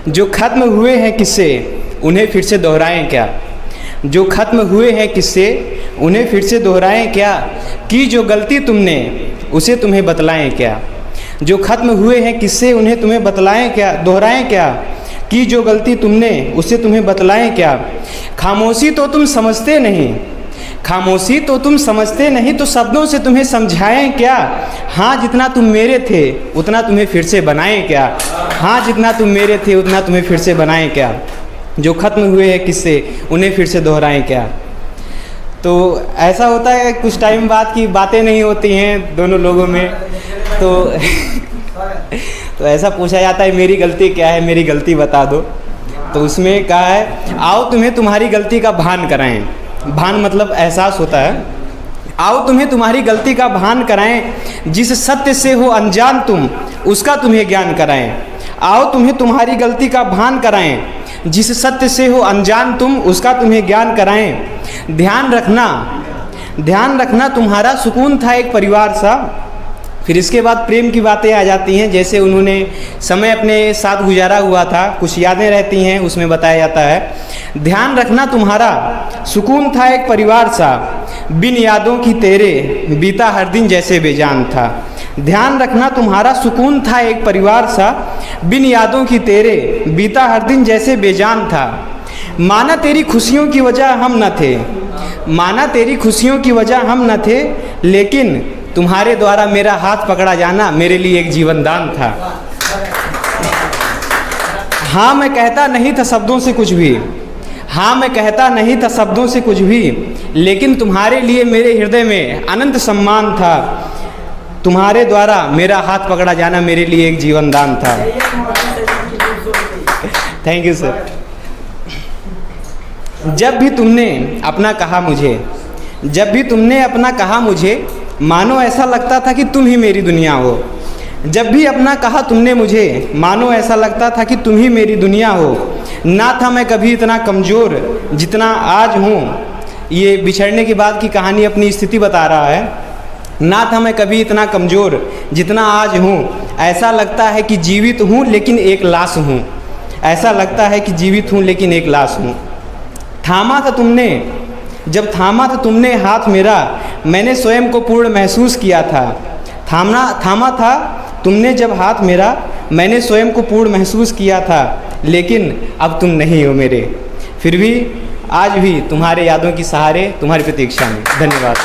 जो ख़त्म हुए हैं किस्से उन्हें फिर से दोहराएं क्या, जो ख़त्म हुए हैं किस्से उन्हें फिर से दोहराएं क्या, कि जो गलती तुमने उसे तुम्हें बतलाएं क्या, जो ख़त्म हुए हैं किस्से उन्हें तुम्हें बतलाएं क्या, दोहराएं क्या, कि जो गलती तुमने उसे तुम्हें बतलाएं क्या। खामोशी तो तुम समझते नहीं, खामोशी तो तुम समझते नहीं, तो शब्दों से तुम्हें समझाएं क्या। हाँ जितना तुम मेरे थे उतना तुम्हें फिर से बनाएं क्या, हाँ जितना तुम मेरे थे उतना तुम्हें फिर से बनाएं क्या, जो ख़त्म हुए हैं किस्से उन्हें फिर से दोहराएं क्या। तो ऐसा होता है कुछ टाइम बाद की बातें नहीं होती हैं दोनों लोगों में, तो ऐसा पूछा जाता है मेरी गलती क्या है, मेरी गलती बता दो। तो उसमें कहा है आओ तुम्हें तुम्हारी गलती का भान कराएं, भान मतलब एहसास होता है, आओ तुम्हें तुम्हारी गलती का भान कराएं, जिस सत्य से हो अनजान तुम उसका तुम्हें ज्ञान कराएं। आओ तुम्हें तुम्हारी गलती का भान कराएं, जिस सत्य से हो अनजान तुम उसका तुम्हें ज्ञान कराएं। ध्यान रखना तुम्हारा सुकून था एक परिवार सा। फिर इसके बाद प्रेम की बातें आ जाती हैं, जैसे उन्होंने समय अपने साथ गुजारा हुआ था, कुछ यादें रहती हैं, उसमें बताया जाता है ध्यान रखना तुम्हारा सुकून था एक परिवार सा, बिन यादों की तेरे बीता हर दिन जैसे बेजान था। ध्यान रखना तुम्हारा सुकून था एक परिवार सा, बिन यादों की तेरे बीता हर दिन जैसे बेजान था। माना तेरी खुशियों की वजह हम न थे, माना तेरी खुशियों की वजह हम न थे, लेकिन तुम्हारे द्वारा मेरा हाथ पकड़ा जाना मेरे लिए एक जीवन दान था। हाँ मैं कहता नहीं था शब्दों से कुछ भी, हाँ मैं कहता नहीं था शब्दों से कुछ भी, लेकिन तुम्हारे लिए मेरे हृदय में अनंत सम्मान था। तुम्हारे द्वारा मेरा हाथ पकड़ा जाना मेरे लिए एक जीवन दान था। Thank you sir. जब भी तुमने अपना कहा मुझे, जब भी तुमने अपना कहा मुझे, मानो ऐसा लगता था कि तुम ही मेरी दुनिया हो। जब भी अपना कहा तुमने मुझे, मानो ऐसा लगता था कि तुम ही मेरी दुनिया हो। ना था मैं कभी इतना कमज़ोर जितना आज हूँ। ये बिछड़ने के बाद की कहानी अपनी स्थिति बता रहा है। ना था मैं कभी इतना कमज़ोर जितना आज हूँ, ऐसा लगता है कि जीवित हूँ लेकिन एक लाश हूँ, ऐसा लगता है कि जीवित हूँ लेकिन एक लाश हूँ। थामा था तुमने, जब थामा था तुमने हाथ मेरा, मैंने स्वयं को पूर्ण महसूस किया था। थामा था तुमने जब हाथ मेरा, मैंने स्वयं को पूर्ण महसूस किया था, लेकिन अब तुम नहीं हो मेरे। फिर भी आज भी तुम्हारे यादों की सहारे, तुम्हारी प्रतीक्षा में। धन्यवाद।